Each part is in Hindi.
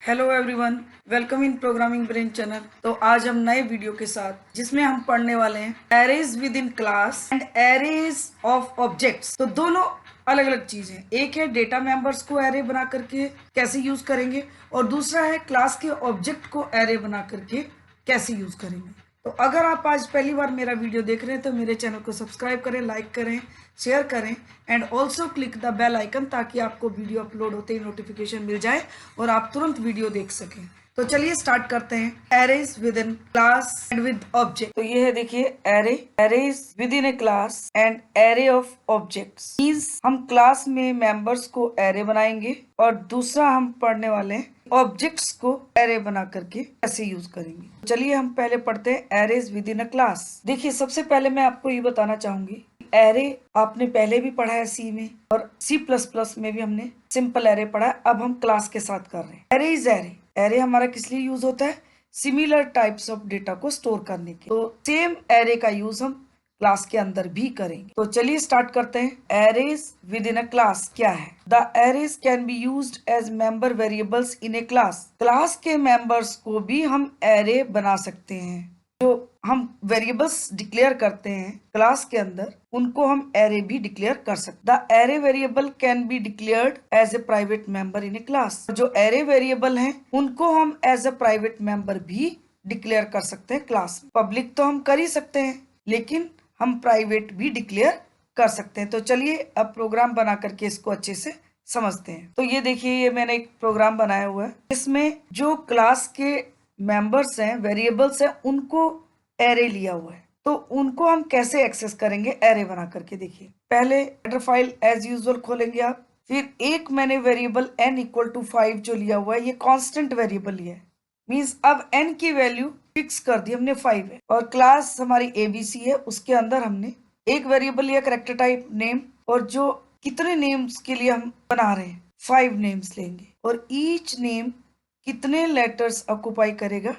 Hello everyone, welcome in programming brain channel. तो आज हम नए वीडियो के साथ जिसमें हम पढ़ने वाले हैं arrays with in class and arrays of objects. तो दोनों अलग अलग चीज हैं। एक है डेटा मेंबर्स को एरे बना करके कैसे यूज करेंगे और दूसरा है क्लास के ऑब्जेक्ट को एरे बना करके कैसे यूज करेंगे। तो अगर आप आज पहली बार मेरा वीडियो देख रहे हैं तो मेरे चैनल को सब्सक्राइब करें, लाइक करें, शेयर करें and also click the bell icon ताकि आपको वीडियो अपलोड होते ही नोटिफिकेशन मिल जाए और आप तुरंत वीडियो देख सकें। तो चलिए स्टार्ट करते हैं। Arrays with in class and with object. तो ये है, देखिए, arrays with in a class and array of objects means हम क्लास में मेंबर्स को एरे बनाएंगे और दूसरा हम पढ़ने वाले हैं ऑब्जेक्ट्स को एरे बना करके कैसे यूज करेंगे। चलिए हम पहले पढ़ते हैं arrays within a class. देखिए, सबसे पहले मैं आपको ये बताना चाहूंगी, एरे आपने पहले भी पढ़ा है सी में और C++ में भी हमने सिंपल एरे पढ़ा है। अब हम क्लास के साथ कर रहे हैं। Array is array. एरे हमारा किस लिए यूज होता है? सिमिलर टाइप्स ऑफ डेटा को स्टोर करने के। तो सेम एरे का यूज हम क्लास के अंदर भी करेंगे। तो चलिए स्टार्ट करते हैं। Arrays within a class क्या है? The arrays can be used as member variables in a class. Class के मेंबर्स को भी हम एरे बना सकते हैं। जो हम वेरिएबल्स डिक्लेयर करते हैं क्लास के अंदर, उनको हम एरे भी डिक्लेयर कर सकते हैं। The array variable can be declared as a private member in a class. जो एरे वेरिएबल हैं उनको हम एज ए प्राइवेट मेंबर भी डिक्लेयर कर सकते हैं क्लास में। पब्लिक तो हम कर ही सकते हैं, लेकिन हम प्राइवेट भी डिक्लेयर कर सकते हैं। तो चलिए अब प्रोग्राम बना करके इसको अच्छे से समझते हैं। तो ये देखिए, ये मैंने एक प्रोग्राम बनाया हुआ है। इसमें जो क्लास के मेंबर्स हैं, वेरिएबल्स हैं, उनको एरे लिया हुआ है। तो उनको हम कैसे एक्सेस करेंगे एरे बना करके? देखिए, पहले हेडर फाइल एज यूजुअल खोलेंगे आप। फिर एक मैंने वेरिएबल n=5 जो लिया हुआ है, ये कांस्टेंट वेरिएबल लिया है। मींस अब n की वैल्यू फिक्स कर दी हमने 5 है और क्लास हमारी ABC है। उसके अंदर हमने एक वेरिएबल लिया कैरेक्टर टाइप नेम, और जो कितने नेम्स के लिए हम बना रहे हैं 5 नेम्स लेंगे और ईच नेम कितने लेटर्स ऑक्युपाई करेगा?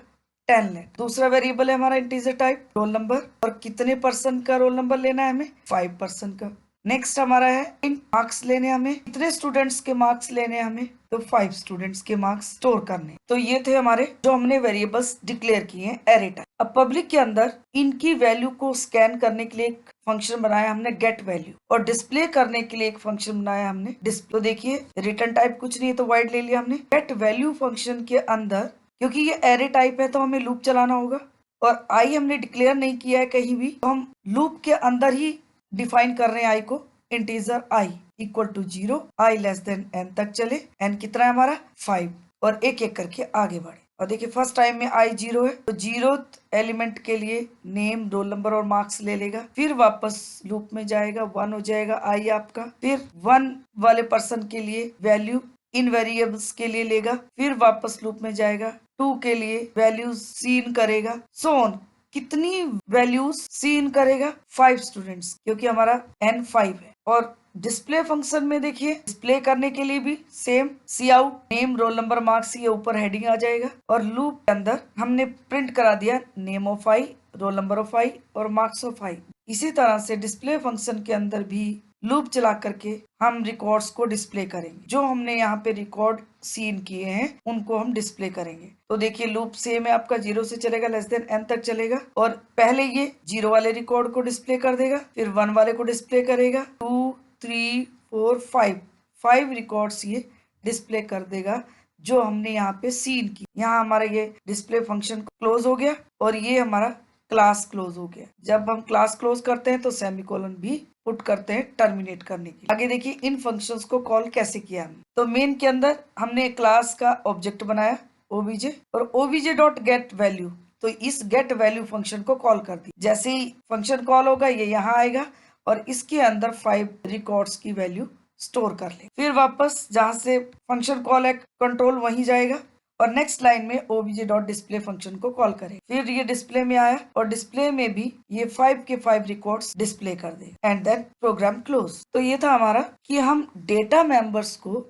10 लेटर। दूसरा वेरिएबल है हमारा इंटीजर टाइप रोल नंबर, और कितने पर्सन का रोल नंबर लेना है हमें? 5 पर्सन का। नेक्स्ट हमारा है मार्क्स लेने हमें, कितने स्टूडेंट्स के मार्क्स लेने हमें? तो 5 स्टूडेंट्स के मार्क्स स्टोर करने। तो ये थे हमारे जो हमने वेरिएबल्स डिक्लेयर किए हैं एरे टाइप। अब पब्लिक के अंदर इनकी वैल्यू को स्कैन करने के लिए एक फंक्शन बनाया हमने गेट वैल्यू, और डिस्प्ले करने के लिए एक फंक्शन बनाया हमने डिस्प्ले। तो देखिए, रिटर्न टाइप कुछ नहीं है तो वाइड ले लिया हमने। गेट वैल्यू फंक्शन के अंदर, क्योंकि ये एरे टाइप है तो हमें लूप चलाना होगा, और आई हमने डिक्लेयर नहीं किया है कहीं भी, तो हम लूप के अंदर ही डिफाइन कर रहे हैं आई को। Integer i equal to 0, i less than n तक चले। n कितना है हमारा? 5, और एक एक करके आगे बढ़े। और देखिए, फर्स्ट टाइम में i 0 है तो 0th एलिमेंट के लिए नेम, रोल नंबर और मार्क्स ले लेगा। फिर वापस लूप में जाएगा, 1 हो जाएगा i आपका। फिर 1 वाले पर्सन के लिए वैल्यू इन वेरिएबल्स के लिए लेगा। फिर वापस लूप में जाएगा, 2 के लिए वैल्यूज सीन करेगा। सो ऑन, कितनी वैल्यूज सीन करेगा? 5 स्टूडेंट्स, क्योंकि हमारा n 5 है। और डिस्प्ले फंक्शन में देखिए, डिस्प्ले करने के लिए भी same, cout name, roll number, marks, ये ऊपर हेडिंग आ जाएगा। और लूप के अंदर हमने प्रिंट करा दिया name of i, roll number of i और मार्क्स ऑफ आई। इसी तरह से डिस्प्ले फंक्शन के अंदर भी लूप चला करके हम रिकॉर्ड्स को डिस्प्ले करेंगे। जो हमने यहाँ पे रिकॉर्ड सीन किए हैं उनको हम डिस्प्ले करेंगे। तो देखिए, लूप सेम है आपका, 0 से चलेगा, लेस देन n तक चलेगा। और पहले ये 0 वाले रिकॉर्ड को डिस्प्ले कर देगा, फिर 1 वाले को डिस्प्ले करेगा, 2, 3, 4, 5 रिकॉर्ड्स ये डिस्प्ले कर देगा जो हमने यहाँ पे सीन की। यहाँ हमारा ये डिस्प्ले फंक्शन क्लोज हो गया और ये हमारा क्लास क्लोज हो गया। जब हम क्लास क्लोज करते हैं तो सेमीकोलन भी पुट करते हैं टर्मिनेट करने के लिए। आगे देखिए, इन फंक्शंस को कॉल कैसे किया हमने। तो मेन के अंदर हमने क्लास का ऑब्जेक्ट बनाया obj, और obj.getValue, तो इस गेट वैल्यू फंक्शन को कॉल कर दी। जैसे ही फंक्शन कॉल होगा ये यहाँ आएगा और इसके अंदर 5 रिकॉर्ड्स की वैल्यू स्टोर कर ले। फिर वापस जहां से फंक्शन कॉल है कंट्रोल, वहीं जाएगा और नेक्स्ट लाइन में obj.display फंक्शन को कॉल करें। फिर ये डिस्प्ले में आया और डिस्प्ले में भी ये 5 के 5 रिकॉर्ड्स डिस्प्ले कर दे एंड देन प्रोग्राम क्लोज। तो ये था हमारा कि हम डेटा मेंबर्स को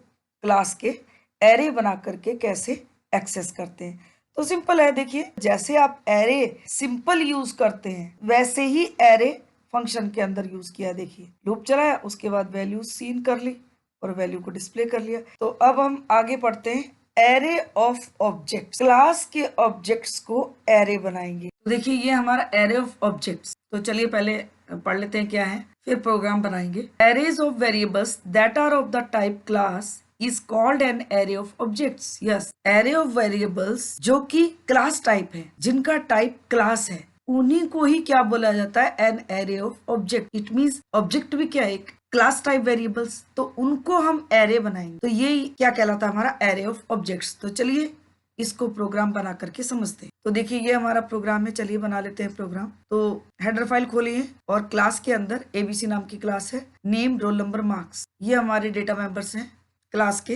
क्लास के एरे बना करके कैसे एक्सेस करते हैं। तो सिंपल है, देखिए, जैसे आप एरे सिंपल यूज करते हैं वैसे ही एरे फंक्शन के अंदर यूज किया। देखिए, लूप चलाया, उसके बाद वैल्यू सीन कर ली और वैल्यू को डिस्प्ले कर लिया। तो अब हम आगे पढ़ते हैं एरे ऑफ ऑब्जेक्ट्स, क्लास के ऑब्जेक्ट्स को एरे बनाएंगे। तो देखिए ये हमारा एरे ऑफ ऑब्जेक्ट्स। तो चलिए पहले पढ़ लेते हैं क्या है, फिर प्रोग्राम बनाएंगे। Arrays of variables that are of the type class is called an array of objects. Yes, array of variables जो कि क्लास टाइप है, जिनका टाइप क्लास है, उन्हीं को ही क्या बोला जाता है, an array of object. It means object भी क्या है, क्लास टाइप वेरिएबल्स, तो उनको हम एरे बनाएंगे। तो ये क्या कहलाता है, हमारा एरे ऑफ ऑब्जेक्ट्स। तो चलिए इसको प्रोग्राम बना करके समझते हैं। तो देखिए ये हमारा प्रोग्राम है, चलिए बना लेते हैं प्रोग्राम। तो हेडर फाइल खोलिए और क्लास के अंदर एबीसी नाम की क्लास है, नेम, रोल नंबर, मार्क्स, ये हमारे डेटा मेंबर्स हैं क्लास के।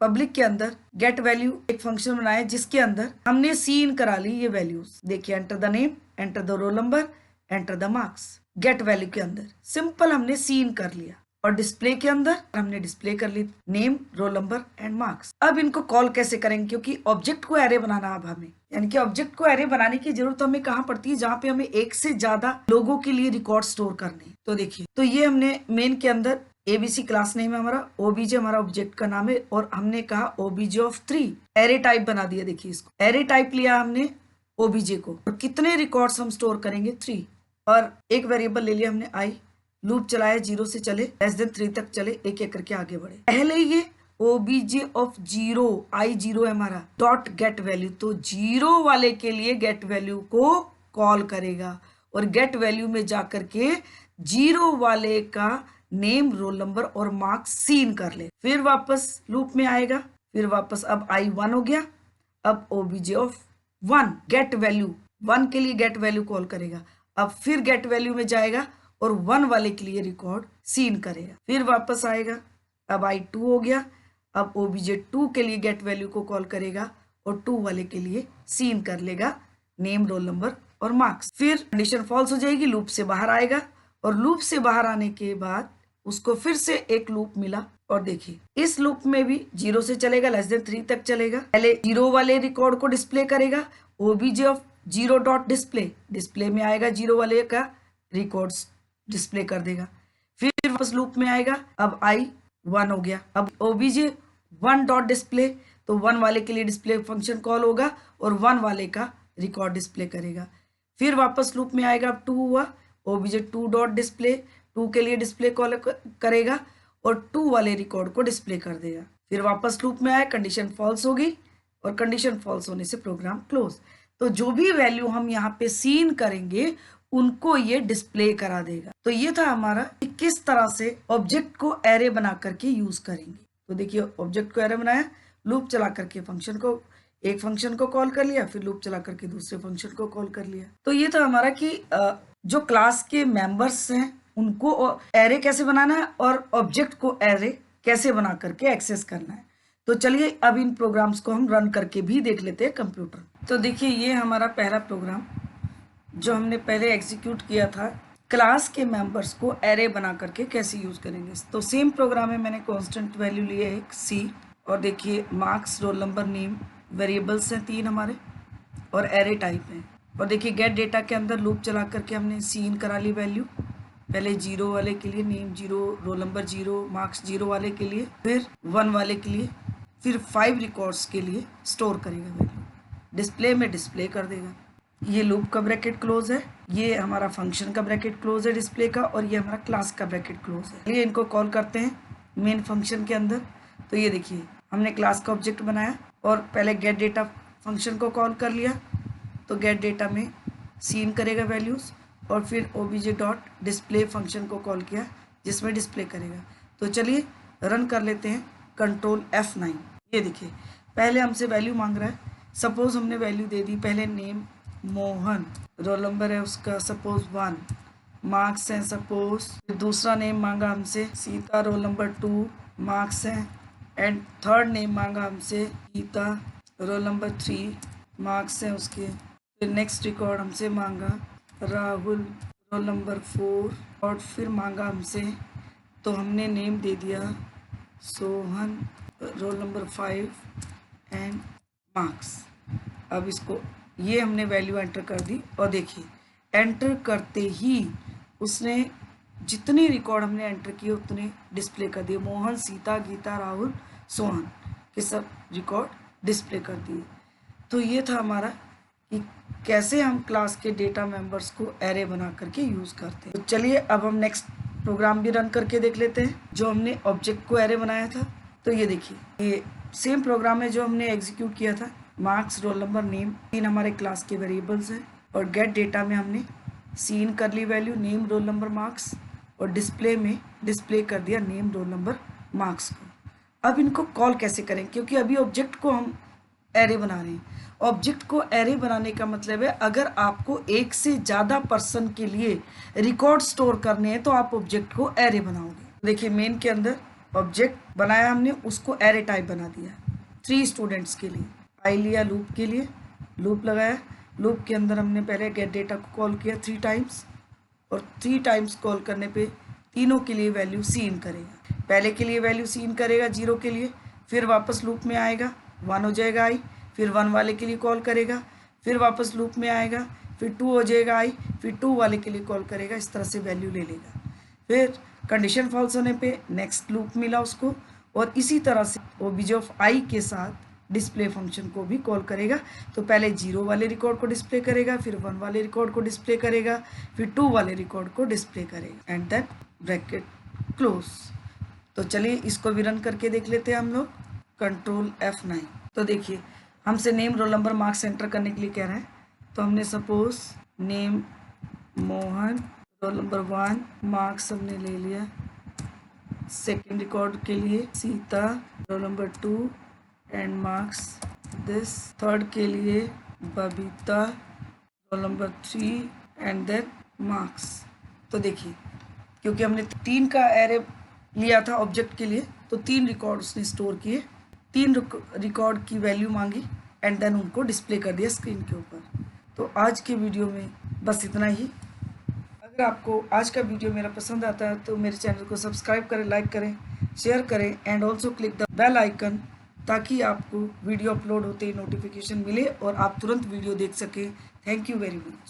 पब्लिक के अंदर गेट वैल्यू एक फंक्शन बनाया जिसके अंदर हमने सी इन करा ली ये वैल्यूज। देखिए enter the name, enter the roll number, enter the marks. Get value के अंदर सिंपल हमने सी इन कर लिया और डिस्प्ले के अंदर हमने डिस्प्ले कर ली name, roll number and marks. अब इनको कॉल कैसे करेंगे, क्योंकि ऑब्जेक्ट को एरे बनाना अब हमें, यानी कि ऑब्जेक्ट को एरे बनाने की जरूरत हमें कहाँ पड़ती है, जहाँ पे हमें एक से ज्यादा लोगों के लिए रिकॉर्ड स्टोर करने। तो देखिए, तो ये हमने मेन के अंदर एबीसी क्लास नेम है हमारा, ओबीजे हमारा ऑब्जेक्ट का नाम है, और हमने कहा ओबीजे ऑफ 3 एरे टाइप बना दिया। देखिए इसको एरे टाइप लिया हमने ओबीजे को, और कितने रिकॉर्ड्स हम स्टोर करेंगे 3, और एक वेरिएबल ले लिया हमने आई। लूप चलाया 0 से चले <3 तक चले, एक एक करके आगे बढ़े। पहले ये ओबीजे ऑफ 0 आई 0 है हमारा, डॉट गेट वैल्यू, तो 0 वाले के लिए गेट वैल्यू को कॉल करेगा, और गेट वैल्यू में जाकर के 0 वाले का नेम, रोल नंबर और मार्क्स सीन कर ले। फिर वापस लूप में आएगा, फिर वापस अब आई 1 हो गया, अब ओबीजे ऑफ 1 गेट वैल्यू 1 के लिए गेट वैल्यू कॉल करेगा। अब फिर गेट वैल्यू में जाएगा और 1 वाले के लिए रिकॉर्ड सीन करेगा। फिर वापस आएगा, अब आई 2 हो गया, अब ओबीजे 2 के लिए गेट वैल्यू को कॉल करेगा और 2 वाले के लिए सीन कर लेगा नेम, रोल नंबर और मार्क्स। फिर कंडीशन फॉल्स हो जाएगी, लूप से बाहर आएगा, और लूप से बाहर आने के बाद उसको फिर से एक लूप मिला, और देखिए इस लूप में भी 0 से चलेगा, <3 तक चलेगा। पहले 0 वाले रिकॉर्ड को डिस्प्ले करेगा, OBJ of 0 dot display, display में आएगा 0 वाले का रिकॉर्ड्स डिस्प्ले कर देगा। फिर वापस लूप में आएगा, अब आई 1 हो गया, अब ओबीजे 1 डॉट डिस्प्ले, तो 1 वाले के लिए डिस्प्ले फंक्शन कॉल होगा और 1 वाले का रिकॉर्ड डिस्प्ले करेगा। फिर वापस लूप में आएगा, अब 2 हुआ, ओबीजे 2 डॉट डिस्प्ले, 2 के लिए डिस्प्ले कॉल करेगा और 2 वाले रिकॉर्ड को डिस्प्ले कर देगा। फिर वापस लूप में आया, कंडीशन फॉल्स हो गई, और कंडीशन फॉल्स होने से प्रोग्राम क्लोज। तो जो भी वैल्यू हम यहाँ पे सीन करेंगे उनको ये डिस्प्ले करा देगा। तो ये था हमारा कि किस तरह से ऑब्जेक्ट को एरे बना करके यूज करेंगे। तो देखिए ऑब्जेक्ट को एरे बनाया, लूप चला करके फंक्शन को, एक फंक्शन को कॉल कर लिया, फिर लूप चला करके दूसरे फंक्शन को कॉल कर लिया। तो ये था हमारा कि जो क्लास के मेंबर्स हैं उनको एरे कैसे बनाना है और ऑब्जेक्ट को एरे कैसे बना करके एक्सेस करना है। तो चलिए अब इन प्रोग्राम्स को हम रन करके भी देख लेते हैं कंप्यूटर। तो देखिए ये हमारा पहला प्रोग्राम जो हमने पहले एग्जीक्यूट किया था, क्लास के मेंबर्स को एरे बना करके कैसे यूज करेंगे। तो सेम प्रोग्राम में मैंने कांस्टेंट वैल्यू लिए एक सी, और देखिए marks, roll number, name variables हैं 3 हमारे, और एरे टाइप है। और देखिए गेट डेटा के अंदर लूप चला करके हमने सीन करा ली वैल्यू, पहले 0 वाले के लिए नेम 0, रोल नंबर 0, मार्क्स 0 वाले के लिए, फिर 1 वाले के लिए, फिर 5 रिकॉर्ड्स के लिए स्टोर करेगा वैल्यू, डिस्प्ले में डिस्प्ले कर देगा। ये लूप का ब्रैकेट क्लोज है, ये हमारा फंक्शन का ब्रैकेट क्लोज है डिस्प्ले का, और ये हमारा क्लास का ब्रैकेट क्लोज है। ये इनको कॉल करते हैं मेन फंक्शन के अंदर। तो ये देखिए हमने क्लास का ऑब्जेक्ट बनाया और पहले गेट डेटा फंक्शन को कॉल कर लिया, तो गेट डेटा में सीन करेगा वैल्यूज, और फिर ओबीजे डॉट डिस्प्ले फंक्शन को कॉल किया जिसमें डिस्प्ले करेगा। तो चलिए रन कर लेते हैं, कंट्रोल F9। ये देखिए पहले हमसे वैल्यू मांग रहा है, सपोज हमने वैल्यू दे दी, पहले नेम मोहन, रोल नंबर है उसका सपोज 1, मार्क्स हैं सपोज, दूसरा नेम मांगा हमसे सीता, रोल नंबर 2, मार्क्स हैं, एंड थर्ड नेम मांगा हमसे गीता, रोल नंबर 3, मार्क्स हैं उसके। फिर नेक्स्ट रिकॉर्ड हमसे मांगा राहुल, रोल नंबर 4, और फिर मांगा हमसे, तो हमने नेम दे दिया Sohan, roll number 5 and marks. अब इसको ये हमने वैल्यू एंटर कर दी, और देखिए एंटर करते ही उसने जितने रिकॉर्ड हमने एंटर किए उतने डिस्प्ले कर दिए, मोहन, सीता, गीता, राहुल, सोहन के सब रिकॉर्ड डिस्प्ले कर दिए। तो ये था हमारा कि कैसे हम क्लास के डेटा मेंबर्स को एरे बना करके यूज़ करते हैं। तो चलिए अब हम नेक्स्ट प्रोग्राम भी रन करके देख लेते हैं जो हमने ऑब्जेक्ट को एरे बनाया था। तो ये देखिए, ये सेम प्रोग्राम है जो हमने एग्जीक्यूट किया था। मार्क्स, रोल नंबर, नेम, 3 हमारे क्लास के वेरिएबल्स हैं और गेट डेटा में हमने सीन करली value name, roll number, marks और डिस्प्ले में डिस्प्ले कर दिया नेम, रोल नंबर, मार्क्स को। अब इनको कॉल कैसे करें, क्योंकि अभी ऑब्जेक्ट को हम एरे बना रहे हैं। ऑब्जेक्ट को एरे बनाने का मतलब है अगर आपको एक से ज़्यादा पर्सन के लिए रिकॉर्ड स्टोर करने हैं तो आप ऑब्जेक्ट को एरे बनाओगे। देखिए मेन के अंदर ऑब्जेक्ट बनाया हमने, उसको एरे टाइप बना दिया 3 स्टूडेंट्स के लिए। आई लिया लूप के लिए, लूप लगाया, लूप के अंदर हमने पहले गेट डेटा को कॉल किया 3 टाइम्स और 3 टाइम्स कॉल करने पे तीनों के लिए वैल्यू सीन करेगा। पहले के लिए वैल्यू सीन करेगा 0 के लिए, फिर वापस लूप में आएगा 1 हो जाएगा आई, फिर 1 वाले के लिए कॉल करेगा, फिर वापस लूप में आएगा, फिर 2 हो जाएगा आई, फिर 2 वाले के लिए कॉल करेगा। इस तरह से वैल्यू ले लेगा। फिर कंडीशन फॉल्स होने पे नेक्स्ट लूप मिला उसको और इसी तरह से ओबीजे ऑफ आई के साथ डिस्प्ले फंक्शन को भी कॉल करेगा। तो पहले 0 वाले रिकॉर्ड को डिस्प्ले करेगा, फिर 1 वाले रिकॉर्ड को डिस्प्ले करेगा, फिर 2 वाले रिकॉर्ड को डिस्प्ले करेगा एंड देन ब्रैकेट क्लोज। तो चलिए इसको भी रन करके देख लेते हैं हम लोग। Control F9। तो देखिए हमसे name, roll number, marks enter करने के लिए कह रहा है। तो हमने suppose name Mohan, roll number 1, marks हमने ले लिया। सेकेंड रिकॉर्ड के लिए Sita, roll number 2 and marks this. Third के लिए Babita, roll number 3 and then marks. तो देखिए क्योंकि हमने 3 का एरे लिया था ऑब्जेक्ट के लिए तो 3 रिकॉर्ड उसने स्टोर किए, 3 रिकॉर्ड की वैल्यू मांगी एंड देन उनको डिस्प्ले कर दिया स्क्रीन के ऊपर। तो आज के वीडियो में बस इतना ही। अगर आपको आज का वीडियो मेरा पसंद आता है तो मेरे चैनल को सब्सक्राइब करें, लाइक करें, शेयर करें and also click the bell icon ताकि आपको वीडियो अपलोड होते ही नोटिफिकेशन मिले और आप तुरंत वीडियो देख सकें। Thank you very much.